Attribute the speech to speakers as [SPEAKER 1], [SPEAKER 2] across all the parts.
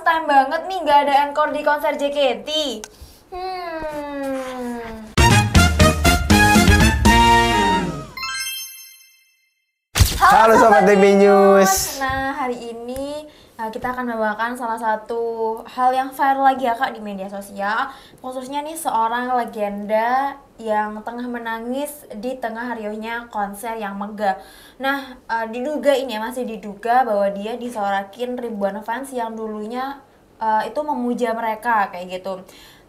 [SPEAKER 1] first time banget nih nggak ada encore di konser JKT.
[SPEAKER 2] Halo Sobat TV News.
[SPEAKER 1] Nah, hari ini kita akan membawakan salah satu hal yang viral lagi ya Kak di media sosial. Khususnya nih seorang legenda yang tengah menangis di tengah riuhnya konser yang megah. Nah, diduga ini ya, masih diduga bahwa dia disorakin ribuan fans yang dulunya itu memuja mereka kayak gitu.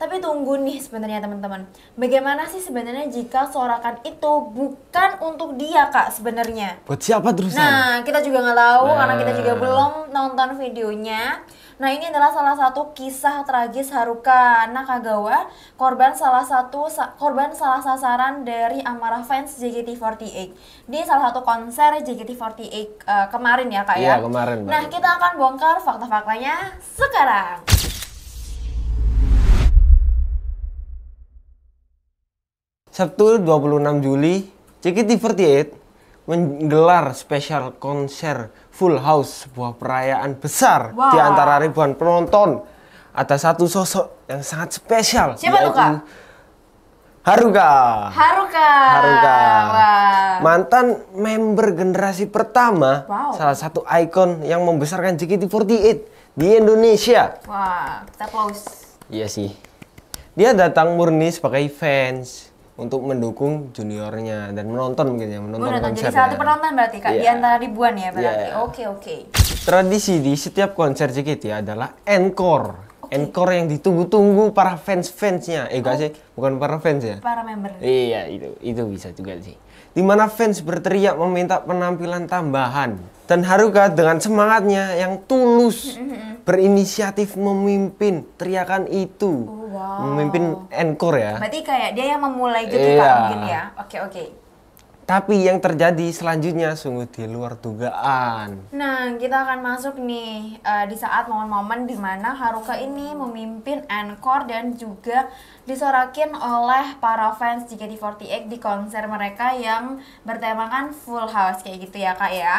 [SPEAKER 1] Tapi tunggu nih sebenarnya teman-teman, bagaimana sih sebenarnya jika sorakan itu bukan untuk dia Kak sebenarnya?
[SPEAKER 2] Buat siapa terusan?
[SPEAKER 1] Nah, kita juga nggak tahu karena kita juga belum nonton videonya. Nah, ini adalah salah satu kisah tragis Haruka Nakagawa, korban salah sasaran dari amarah fans JKT48 di salah satu konser JKT48 kemarin ya Kak ya.
[SPEAKER 2] Iya, kemarin.
[SPEAKER 1] Nah, kita akan bongkar fakta-faktanya sekarang.
[SPEAKER 2] Sabtu 26 Juli, JKT48 menggelar spesial konser Full House, sebuah perayaan besar di antara ribuan penonton. Ada satu sosok yang sangat spesial.
[SPEAKER 1] Siapa tuh Kak?
[SPEAKER 2] Haruka.
[SPEAKER 1] Wah.
[SPEAKER 2] Mantan member generasi pertama, salah satu ikon yang membesarkan JKT48 di Indonesia.
[SPEAKER 1] Wah, kita close.
[SPEAKER 2] Iya sih. Dia datang murni sebagai fans untuk mendukung juniornya dan menonton mungkin ya, menonton konser.
[SPEAKER 1] Jadi satu penonton berarti Kak, di antara ribuan ya berarti. Oke.
[SPEAKER 2] Tradisi di setiap konser JKT adalah encore. Encore yang ditunggu-tunggu para fans-fansnya. Enggak sih, bukan para fans ya.
[SPEAKER 1] Para member.
[SPEAKER 2] Iya, itu bisa juga sih. Di mana fans berteriak meminta penampilan tambahan. Dan Haruka dengan semangatnya yang tulus berinisiatif memimpin teriakan itu. Memimpin encore ya.
[SPEAKER 1] Berarti kayak dia yang memulai gitu Kak mungkin ya. Oke.
[SPEAKER 2] Tapi yang terjadi selanjutnya sungguh di luar dugaan.
[SPEAKER 1] Nah, kita akan masuk nih di saat momen-momen di mana Haruka ini memimpin encore dan juga disorakin oleh para fans JKT48 di konser mereka yang bertemakan Full House kayak gitu ya Kak ya.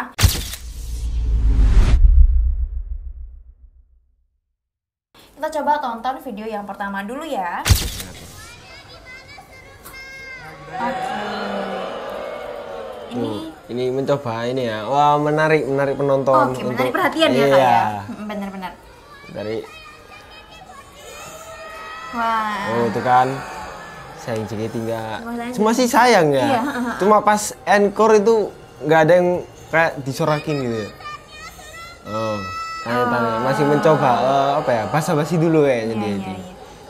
[SPEAKER 1] Kita coba tonton video yang pertama dulu ya.
[SPEAKER 2] Ini mencoba ini ya. Wah, menarik penonton.
[SPEAKER 1] Oke, menarik perhatian ya Kak ya. Benar-benar.
[SPEAKER 2] Dari
[SPEAKER 1] Wah.
[SPEAKER 2] Oh, itu kan sayang JKT enggak. Cuma sih sayang ya.
[SPEAKER 1] Iya,
[SPEAKER 2] Cuma pas encore itu nggak ada yang kayak disorakin gitu ya. Oh, tanya-tanya. Masih mencoba apa ya? Basa-basi dulu kayaknya dia itu.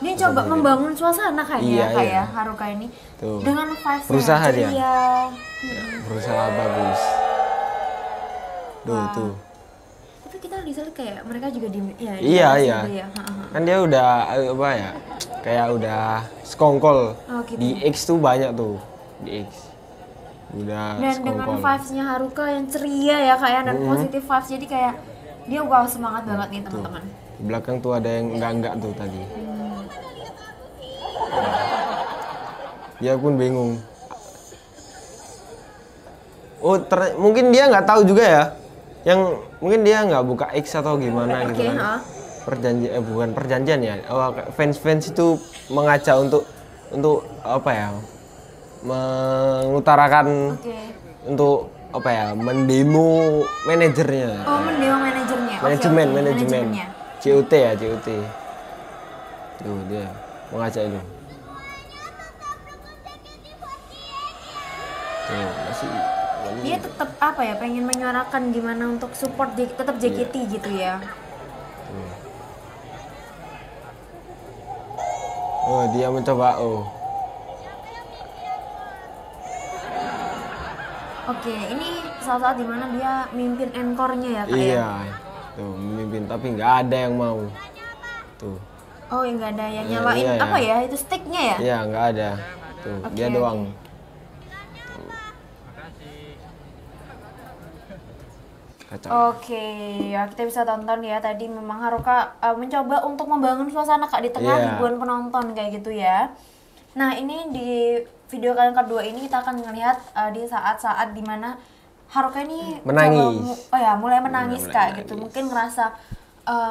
[SPEAKER 1] Dia coba membangun suasana kayaknya kayak Haruka ini.
[SPEAKER 2] Tuh.
[SPEAKER 1] Dengan vibes
[SPEAKER 2] berusaha dia.
[SPEAKER 1] Ya,
[SPEAKER 2] berusaha bagus. Tuh.
[SPEAKER 1] Tapi kita bisa lihat kayak mereka juga di
[SPEAKER 2] Iya. Kan dia udah apa ya? Kayak udah sekongkol.
[SPEAKER 1] Gitu.
[SPEAKER 2] Di X tuh banyak tuh. Di X. Udah
[SPEAKER 1] dan
[SPEAKER 2] sekongkol.
[SPEAKER 1] dengan vibes-nya Haruka yang ceria ya kayak dan positif vibes, jadi kayak dia semangat banget nih teman-teman.
[SPEAKER 2] Di belakang tuh ada yang enggak tuh tadi. Dia pun bingung. Oh, mungkin dia nggak tahu juga ya. Yang mungkin dia nggak buka X atau gimana gitu kan. Bukan perjanjian ya. Fans itu mengajak untuk apa ya? Mengutarakan untuk apa ya? Mendemo manajernya.
[SPEAKER 1] Oh, mendemo manajernya.
[SPEAKER 2] Manajemen. COT ya, COT. Tuh dia mengajak itu. Tuh, masih
[SPEAKER 1] dia tetap apa ya, pengen menyuarakan gimana untuk support tetap JKT gitu ya.
[SPEAKER 2] Oh, dia mencoba.
[SPEAKER 1] Oke, ini saat dimana dia mimpin encore-nya ya Kak ya?
[SPEAKER 2] Iya, tuh memimpin tapi nggak ada yang mau. Tuh.
[SPEAKER 1] Oh, nggak ada yang nyalain apa ya, itu sticknya ya?
[SPEAKER 2] Iya, nggak ada. Tuh, dia doang.
[SPEAKER 1] Oke, ya kita bisa tonton ya tadi memang Haruka mencoba untuk membangun suasana Kak di tengah ribuan penonton kayak gitu ya. Nah, ini di video kalian kedua ini kita akan melihat di saat-saat dimana Haruka ini
[SPEAKER 2] menangis.
[SPEAKER 1] Mulai menangis Kak gitu. Mungkin ngerasa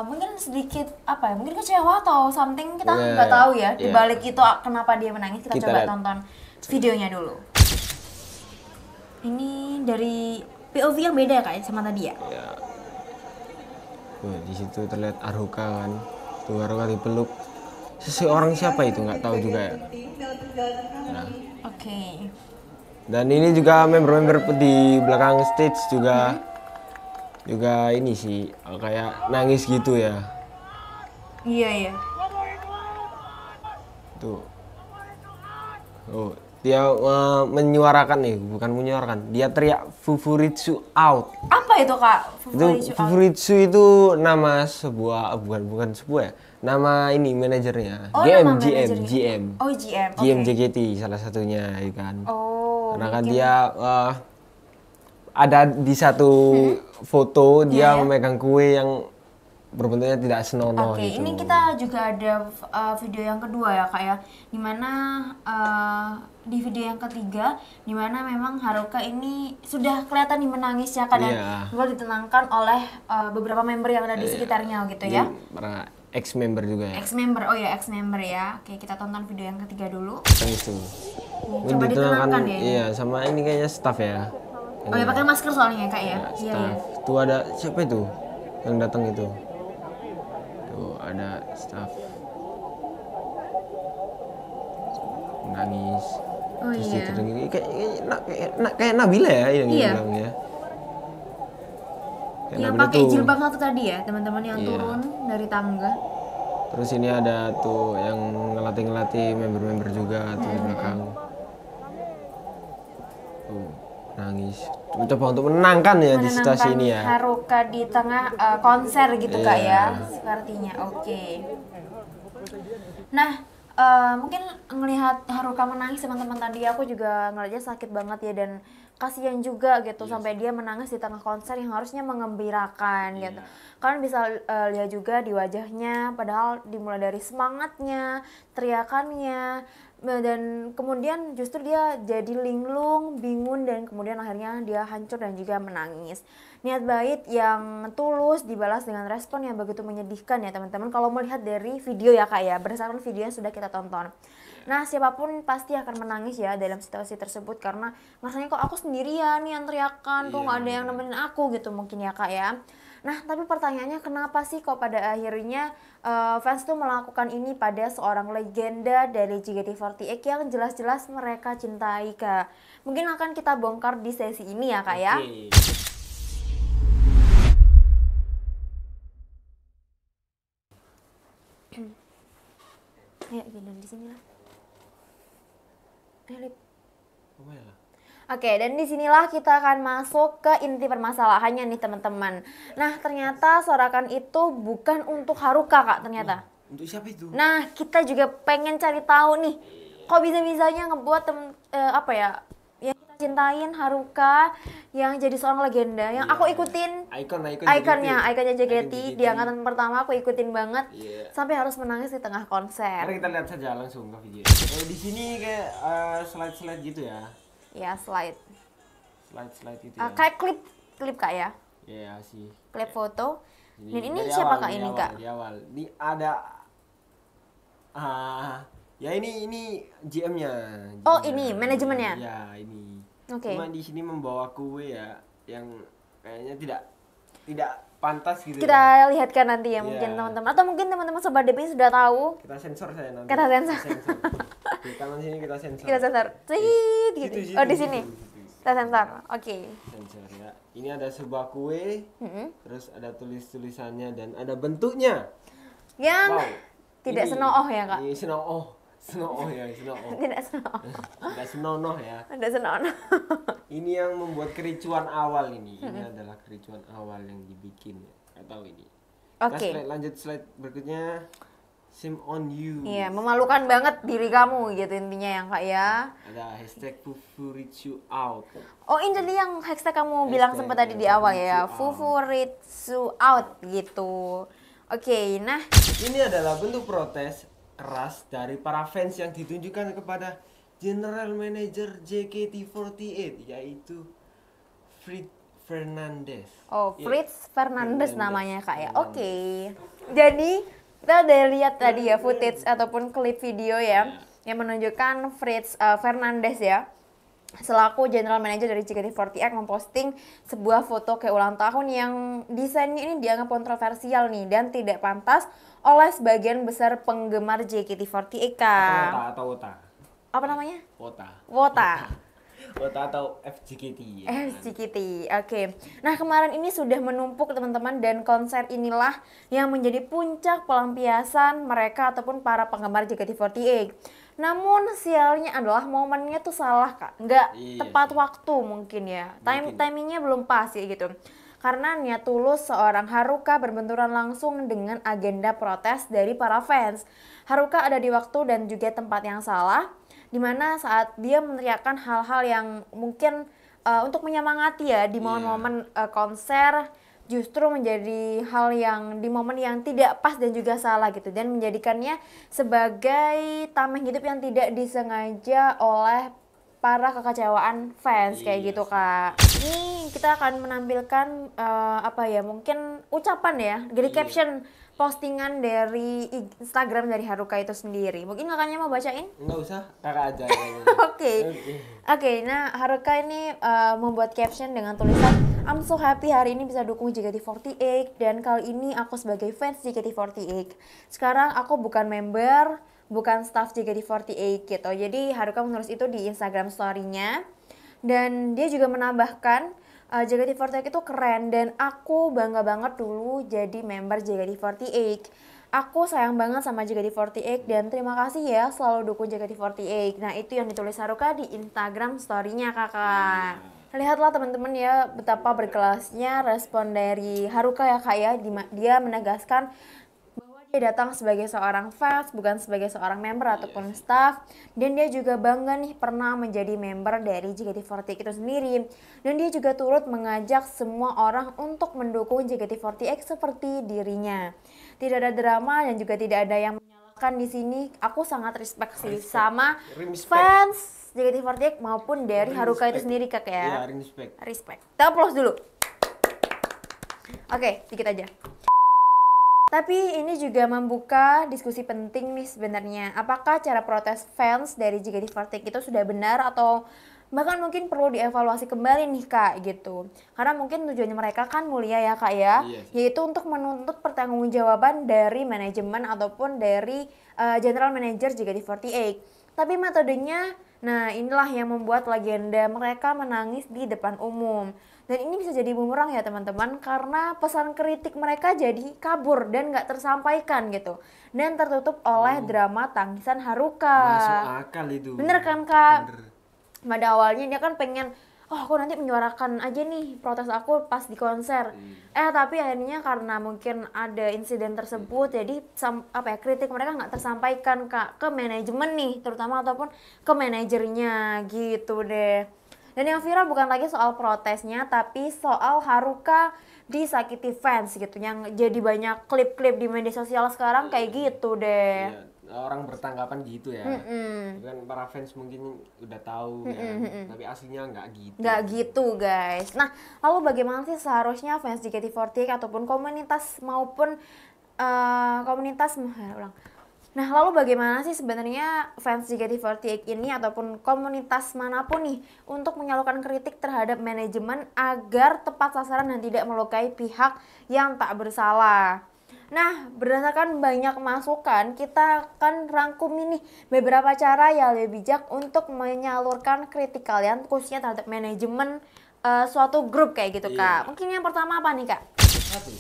[SPEAKER 1] mungkin sedikit apa ya, mungkin kecewa atau something, kita
[SPEAKER 2] Yeah,
[SPEAKER 1] nggak tahu ya
[SPEAKER 2] yeah.
[SPEAKER 1] dibalik itu kenapa dia menangis. Kita
[SPEAKER 2] Kita
[SPEAKER 1] coba
[SPEAKER 2] lihat.
[SPEAKER 1] tonton videonya dulu. Ini dari POV yang beda ya kak sama tadi ya.
[SPEAKER 2] Ya. Tuh, di situ terlihat Haruka kan. Tuh Haruka dipeluk. Seseorang siapa itu nggak tahu juga ya. Nah.
[SPEAKER 1] Oke.
[SPEAKER 2] Dan ini juga member-member di belakang stage juga ini sih kayak nangis gitu ya.
[SPEAKER 1] Iya iya.
[SPEAKER 2] Tuh. Oh, dia menyuarakan nih, bukan menyuarakan. Dia teriak Fufuritsu out.
[SPEAKER 1] Apa itu kak?
[SPEAKER 2] Itu Fufuritsu itu nama sebuah bukan sebuah ya. Nama ini manajernya.
[SPEAKER 1] Oh,
[SPEAKER 2] GM
[SPEAKER 1] nama
[SPEAKER 2] GM
[SPEAKER 1] manajernya.
[SPEAKER 2] GM.
[SPEAKER 1] Oh GM.
[SPEAKER 2] GM
[SPEAKER 1] Oke.
[SPEAKER 2] JKT salah satunya ya kan.
[SPEAKER 1] Oh.
[SPEAKER 2] Karena kan dia ada di satu foto dia
[SPEAKER 1] Iya.
[SPEAKER 2] memegang kue yang berbentuknya tidak senonoh
[SPEAKER 1] Oke,
[SPEAKER 2] gitu.
[SPEAKER 1] ini kita juga ada video yang kedua ya kak ya, dimana di video yang ketiga, dimana memang Haruka ini sudah kelihatan nih menangis ya kak, dan
[SPEAKER 2] Iya.
[SPEAKER 1] juga ditenangkan oleh beberapa member yang ada di sekitarnya gitu ya.
[SPEAKER 2] Para ex member juga ya.
[SPEAKER 1] Ex member, oh ya ex member ya. Oke, kita tonton video yang ketiga dulu.
[SPEAKER 2] Yang itu. Ini
[SPEAKER 1] Coba
[SPEAKER 2] ditenangkan
[SPEAKER 1] ditenangkan ya.
[SPEAKER 2] iya sama ini kayaknya staff ya.
[SPEAKER 1] Oh ya, pakai masker soalnya ya kak ya. Iya
[SPEAKER 2] Staff.
[SPEAKER 1] iya.
[SPEAKER 2] Tuh ada siapa itu yang datang itu? Tuh ada staff. Nangis.
[SPEAKER 1] Oh
[SPEAKER 2] Terus
[SPEAKER 1] iya.
[SPEAKER 2] diterengin kayak Nabila ya yang
[SPEAKER 1] Iya.
[SPEAKER 2] bilangnya. Kayak
[SPEAKER 1] Yang
[SPEAKER 2] Nabila
[SPEAKER 1] pakai
[SPEAKER 2] tuh.
[SPEAKER 1] jilbab satu tadi ya, teman-teman yang
[SPEAKER 2] Iya.
[SPEAKER 1] turun dari tangga.
[SPEAKER 2] Terus ini ada tuh yang ngelatih-ngelatih member-member juga tuh di belakang. Tuh, nangis. Coba untuk menenangkan ya di situasi
[SPEAKER 1] Menenangkan
[SPEAKER 2] ini ya.
[SPEAKER 1] Haruka di tengah konser gitu kak
[SPEAKER 2] Iya.
[SPEAKER 1] ya, sepertinya. Oke. Nah, mungkin ngelihat Haruka menangis teman-teman, tadi aku juga ngeliatnya sakit banget ya, dan kasihan juga gitu sampai dia menangis di tengah konser yang harusnya mengembirakan gitu. Kalian bisa lihat juga di wajahnya, padahal dimulai dari semangatnya, teriakannya, dan kemudian justru dia jadi linglung, bingung, dan kemudian akhirnya dia hancur dan juga menangis. Niat baik yang tulus dibalas dengan respon yang begitu menyedihkan ya teman-teman, kalau melihat dari video ya kak ya, berdasarkan video yang sudah kita tonton. Nah, siapapun pasti akan menangis ya dalam situasi tersebut, karena rasanya kok aku sendirian nih yang teriakan, kok nggak ada yang nemenin aku gitu mungkin ya kak ya. Nah, tapi pertanyaannya kenapa sih kok pada akhirnya fans tuh melakukan ini pada seorang legenda dari JKT48 yang jelas-jelas mereka cintai kak? Mungkin akan kita bongkar di sesi ini ya kak ya. Ayo, dan di sini lah. Lip. Oke, dan disinilah kita akan masuk ke inti permasalahannya nih teman-teman. Nah, ternyata sorakan itu bukan untuk Haruka kak ternyata.
[SPEAKER 2] Untuk siapa itu?
[SPEAKER 1] Nah, kita juga pengen cari tahu nih, kok bisa-bisanya ngebuat apa ya, yang kita cintain Haruka yang jadi seorang legenda, yang aku ikutin ikonnya JKT di angkatan pertama, aku ikutin banget sampai harus menangis di tengah konser.
[SPEAKER 2] Mari kita lihat saja langsung ke video. Di sini kayak slide-slide gitu ya.
[SPEAKER 1] Ya, slide
[SPEAKER 2] Gitu ya.
[SPEAKER 1] kayak klip kak ya,
[SPEAKER 2] Iya sih.
[SPEAKER 1] klip foto. Dan ini
[SPEAKER 2] dari
[SPEAKER 1] siapa
[SPEAKER 2] awal,
[SPEAKER 1] kak
[SPEAKER 2] dari
[SPEAKER 1] ini
[SPEAKER 2] awal,
[SPEAKER 1] kak?
[SPEAKER 2] Di awal. Ini ada ya ini GM-nya.
[SPEAKER 1] Oh, ini manajemennya?
[SPEAKER 2] Ya, ini.
[SPEAKER 1] Oke.
[SPEAKER 2] Cuma di sini membawa kue ya yang kayaknya tidak pantas gitu.
[SPEAKER 1] Kita lihatkan nanti ya
[SPEAKER 2] Iya.
[SPEAKER 1] mungkin teman-teman, atau mungkin teman-teman sobat DP sudah tahu.
[SPEAKER 2] Kita sensor saya nanti.
[SPEAKER 1] Kita sensor.
[SPEAKER 2] Di kanan sini kita sensor.
[SPEAKER 1] Kita sensor. Tweet, gitu.
[SPEAKER 2] Situ,
[SPEAKER 1] Oh, di
[SPEAKER 2] situ,
[SPEAKER 1] sini.
[SPEAKER 2] situ.
[SPEAKER 1] Kita sensor. Oke.
[SPEAKER 2] Sensor ya. Ini ada sebuah kue,
[SPEAKER 1] Mm-mm.
[SPEAKER 2] terus ada tulisannya dan ada bentuknya.
[SPEAKER 1] Yang
[SPEAKER 2] Wow.
[SPEAKER 1] tidak
[SPEAKER 2] Ini-
[SPEAKER 1] senooh ya kak.
[SPEAKER 2] Ini senooh ya, senooh.
[SPEAKER 1] Tidak senooh.
[SPEAKER 2] Tidak senonoh ya.
[SPEAKER 1] Ada senooh.
[SPEAKER 2] Ini yang membuat kericuan awal ini. Ini adalah kericuan awal yang dibikin ya. Nggak tahu ini.
[SPEAKER 1] Oke.
[SPEAKER 2] Kita lanjut slide berikutnya. Shame on you.
[SPEAKER 1] Iya, memalukan banget diri kamu gitu intinya yang kak ya.
[SPEAKER 2] Ada hashtag Fufuritsu out.
[SPEAKER 1] Oh, ini jadi yang hashtag kamu bilang sempat tadi di awal ya, Fufuritsu out gitu. Oke, nah
[SPEAKER 2] Ini adalah bentuk protes keras dari para fans yang ditunjukkan kepada General Manager JKT48 yaitu Fernandes.
[SPEAKER 1] Oh,
[SPEAKER 2] Iya.
[SPEAKER 1] Fritz Fernandes
[SPEAKER 2] Fernandes.
[SPEAKER 1] namanya Kak ya.
[SPEAKER 2] Fernandes.
[SPEAKER 1] Oke. Jadi kita udah lihat tadi ya footage ataupun klip video ya yang menunjukkan Fritz Fernandes ya selaku general manager dari JKT48 memposting sebuah foto ke ulang tahun yang desainnya ini dianggap kontroversial nih dan tidak pantas oleh sebagian besar penggemar JKT48 Kak.
[SPEAKER 2] Wota atau Wota?
[SPEAKER 1] Apa namanya?
[SPEAKER 2] Wota.
[SPEAKER 1] Wota.
[SPEAKER 2] Wota atau FJKT ya.
[SPEAKER 1] SCKT, oke. Nah kemarin ini sudah menumpuk teman-teman dan konser inilah yang menjadi puncak pelampiasan mereka ataupun para penggemar JKT48. Namun sialnya adalah momennya tuh salah Kak, nggak
[SPEAKER 2] Iya
[SPEAKER 1] tepat
[SPEAKER 2] sih.
[SPEAKER 1] waktu mungkin ya.
[SPEAKER 2] Mungkin.
[SPEAKER 1] Timingnya belum pas ya gitu. Karena niat tulus seorang Haruka berbenturan langsung dengan agenda protes dari para fans. Haruka ada di waktu dan juga tempat yang salah, dimana saat dia meneriakkan hal-hal yang mungkin untuk menyemangati ya di momen-momen konser justru menjadi hal yang di momen yang tidak pas dan juga salah gitu dan menjadikannya sebagai tameng hidup yang tidak disengaja oleh para kekecewaan fans kayak
[SPEAKER 2] Iya
[SPEAKER 1] gitu
[SPEAKER 2] sih.
[SPEAKER 1] Kak. Ini kita akan menampilkan apa ya mungkin ucapan ya dari
[SPEAKER 2] Iya.
[SPEAKER 1] caption postingan dari Instagram dari Haruka itu sendiri. Mungkin kakaknya mau bacain?
[SPEAKER 2] Enggak usah, kakak aja kayaknya.
[SPEAKER 1] Oke. Oke, nah Haruka ini membuat caption dengan tulisan I'm so happy hari ini bisa dukung JKT48 dan kali ini aku sebagai fans JKT48. Sekarang aku bukan member, bukan staff JKT48 gitu. Jadi Haruka menulis itu di Instagram story-nya. Dan dia juga menambahkan JKT48 itu keren dan aku bangga banget dulu jadi member JKT48. Aku sayang banget sama JKT48 dan terima kasih ya selalu dukung JKT48. Nah itu yang ditulis Haruka di Instagram story-nya kakak. Lihatlah teman-teman ya betapa berkelasnya respon dari Haruka ya kak ya. Dia menegaskan bahwa dia datang sebagai seorang fans bukan sebagai seorang member ataupun staff dan dia juga bangga nih pernah menjadi member dari JKT48 itu sendiri dan dia juga turut mengajak semua orang untuk mendukung JKT48 seperti dirinya. Tidak ada drama dan juga tidak ada yang menyalahkan di sini. Aku sangat respect sih sama fans JKT48 maupun dari Haruka itu sendiri kak ya.
[SPEAKER 2] Iya, respect.
[SPEAKER 1] Respect. Kita applause dulu. Oke, dikit aja. Tapi ini juga membuka diskusi penting nih sebenarnya. Apakah cara protes fans dari JKT48 itu sudah benar atau bahkan mungkin perlu dievaluasi kembali nih kak gitu. Karena mungkin tujuannya mereka kan mulia ya kak ya,
[SPEAKER 2] Iya sih.
[SPEAKER 1] yaitu untuk menuntut pertanggungjawaban dari manajemen ataupun dari general manager JKT48. Tapi metodenya, nah inilah yang membuat legenda mereka menangis di depan umum. Dan ini bisa jadi bumerang ya teman-teman karena pesan kritik mereka jadi kabur dan nggak tersampaikan gitu. Dan tertutup oleh drama tangisan Haruka.
[SPEAKER 2] Masuk akal itu.
[SPEAKER 1] Bener kan kak?
[SPEAKER 2] Bener.
[SPEAKER 1] Pada awalnya dia kan pengen, oh aku nanti menyuarakan aja nih protes aku pas di konser. Tapi akhirnya karena mungkin ada insiden tersebut, jadi kritik mereka nggak tersampaikan kak ke manajemen nih, terutama ataupun ke manajernya gitu deh. Dan yang viral bukan lagi soal protesnya, tapi soal Haruka disakiti fans gitu, yang jadi banyak klip-klip di media sosial sekarang kayak gitu deh.
[SPEAKER 2] Iya, orang bertanggapan gitu ya. Kan para fans mungkin udah tahu ya, tapi aslinya nggak gitu.
[SPEAKER 1] Nggak gitu guys. Nah lalu bagaimana sih seharusnya fans JKT48 ataupun komunitas maupun Nah lalu bagaimana sih sebenarnya fans JKT48 ini ataupun komunitas manapun nih untuk menyalurkan kritik terhadap manajemen agar tepat sasaran dan tidak melukai pihak yang tak bersalah. Nah, berdasarkan banyak masukan, kita akan rangkum ini beberapa cara yang lebih bijak untuk menyalurkan kritik kalian khususnya terhadap manajemen suatu grup kayak gitu, Kak. Mungkin yang pertama apa nih, Kak?
[SPEAKER 2] Satu,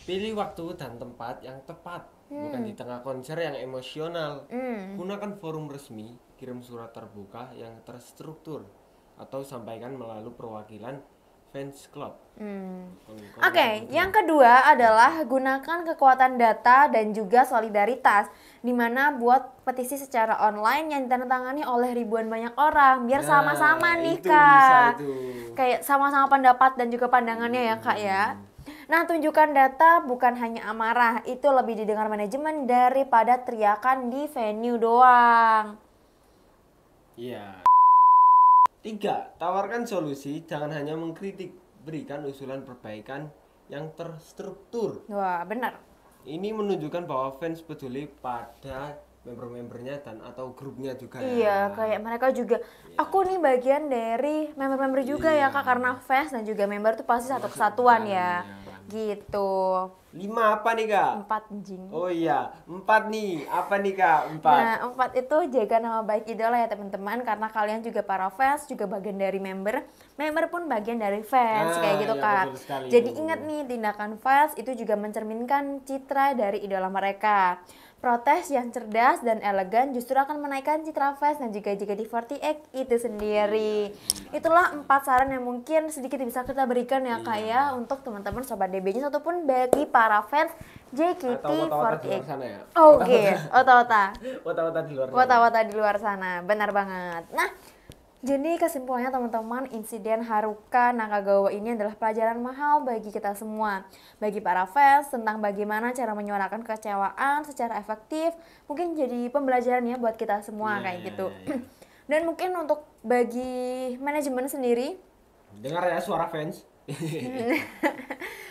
[SPEAKER 2] pilih waktu dan tempat yang tepat, bukan di tengah konser yang emosional. Gunakan forum resmi, kirim surat terbuka yang terstruktur, atau sampaikan melalui perwakilan fans club.
[SPEAKER 1] Oke, yang kedua adalah gunakan kekuatan data dan juga solidaritas, dimana buat petisi secara online yang ditandatangani oleh ribuan banyak orang, biar sama-sama nih
[SPEAKER 2] itu
[SPEAKER 1] Kak.
[SPEAKER 2] bisa itu.
[SPEAKER 1] Kayak sama-sama pendapat dan juga pandangannya ya Kak ya. Nah, tunjukkan data bukan hanya amarah, itu lebih didengar manajemen daripada teriakan di venue doang.
[SPEAKER 2] Iya. 3. Tawarkan solusi, jangan hanya mengkritik. berikan usulan perbaikan yang terstruktur.
[SPEAKER 1] Wah, benar.
[SPEAKER 2] Ini menunjukkan bahwa fans peduli pada member-membernya dan atau grupnya juga
[SPEAKER 1] Iya,
[SPEAKER 2] ya.
[SPEAKER 1] kayak mereka juga, aku nih bagian dari member-member juga ya Kak, karena fans dan juga member tuh pasti satu kesatuan ya. Gitu.
[SPEAKER 2] 5 apa nih Kak?
[SPEAKER 1] 4 jing.
[SPEAKER 2] Oh iya, 4 nih. Apa nih Kak? 4.
[SPEAKER 1] Nah, 4 itu jaga nama baik idola ya teman-teman, karena kalian juga para fans, juga bagian dari member, member pun bagian dari fans, kayak gitu
[SPEAKER 2] ya,
[SPEAKER 1] Kak.
[SPEAKER 2] betul sekali
[SPEAKER 1] Jadi
[SPEAKER 2] itu.
[SPEAKER 1] ingat nih, tindakan fans itu juga mencerminkan citra dari idola mereka. Protes yang cerdas dan elegan justru akan menaikkan citra fans dan juga JKT48 itu sendiri. Itulah 4 saran yang mungkin sedikit bisa kita berikan ya Kak ya, untuk teman-teman Sobat DBJ ataupun bagi para fans
[SPEAKER 2] Atau wata-wata di luar
[SPEAKER 1] JKT48.
[SPEAKER 2] sana ya.
[SPEAKER 1] Oke, wata-wata.
[SPEAKER 2] Wata-wata di luar sana.
[SPEAKER 1] Wata-wata di luar sana, benar banget. Nah, jadi kesimpulannya teman-teman, insiden Haruka Nakagawa ini adalah pelajaran mahal bagi kita semua. Bagi para fans tentang bagaimana cara menyuarakan kekecewaan secara efektif, mungkin jadi pembelajaran ya buat kita semua kayak gitu. Dan mungkin untuk bagi manajemen sendiri,
[SPEAKER 2] Dengar ya suara fans.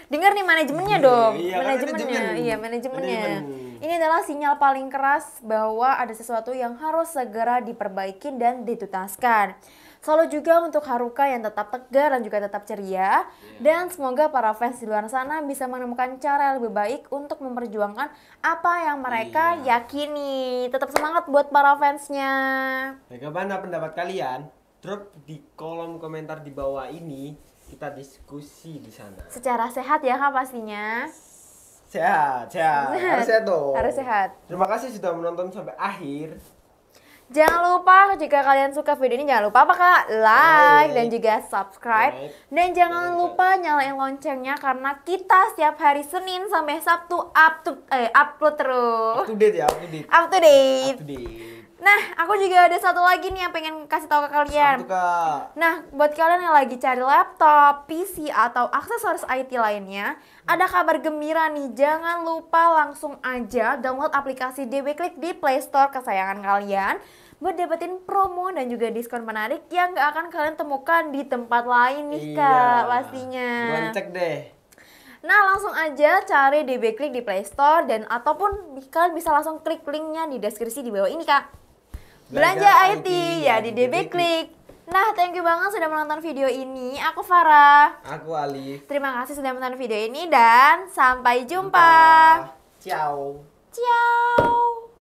[SPEAKER 1] dengar nih manajemennya dong,
[SPEAKER 2] Iya, kan
[SPEAKER 1] manajemennya,
[SPEAKER 2] manajemen.
[SPEAKER 1] iya manajemennya.
[SPEAKER 2] Manajemen.
[SPEAKER 1] Ini adalah sinyal paling keras bahwa ada sesuatu yang harus segera diperbaiki dan dituntaskan. Selalu juga untuk Haruka yang tetap tegar dan juga tetap ceria. Dan semoga para fans di luar sana bisa menemukan cara yang lebih baik untuk memperjuangkan apa yang mereka yakini. Tetap semangat buat para fansnya.
[SPEAKER 2] Bagaimana pendapat kalian? Drop di kolom komentar di bawah ini. Kita diskusi di sana.
[SPEAKER 1] Secara sehat ya Kak pastinya.
[SPEAKER 2] Sehat. Harus sehat dong.
[SPEAKER 1] Harus sehat.
[SPEAKER 2] Terima kasih sudah menonton sampai akhir.
[SPEAKER 1] Jangan lupa jika kalian suka video ini jangan lupa apa Kak? Like dan juga subscribe. Dan jangan lupa nyalain loncengnya karena kita setiap hari Senin sampai Sabtu upload terus.
[SPEAKER 2] Up to date ya, up to date.
[SPEAKER 1] Up to date.
[SPEAKER 2] Up to date.
[SPEAKER 1] Nah, aku juga ada satu lagi nih yang pengen kasih tahu ke kalian.
[SPEAKER 2] Apa tuh, Kak?
[SPEAKER 1] Nah, buat kalian yang lagi cari laptop, PC, atau aksesoris IT lainnya, ada kabar gembira nih. Jangan lupa langsung aja download aplikasi DB Click di Play Store kesayangan kalian buat dapetin promo dan juga diskon menarik yang gak akan kalian temukan di tempat lain nih Kak, pastinya.
[SPEAKER 2] Buruan cek deh.
[SPEAKER 1] Nah, langsung aja cari DB Click di Play Store dan ataupun kalian bisa langsung klik linknya di deskripsi di bawah ini Kak. Belanja IT ya di DB Click. Nah, thank you banget sudah menonton video ini. Aku Farah.
[SPEAKER 2] Aku Alif.
[SPEAKER 1] Terima kasih sudah menonton video ini dan sampai jumpa.
[SPEAKER 2] Ciao.
[SPEAKER 1] Ciao.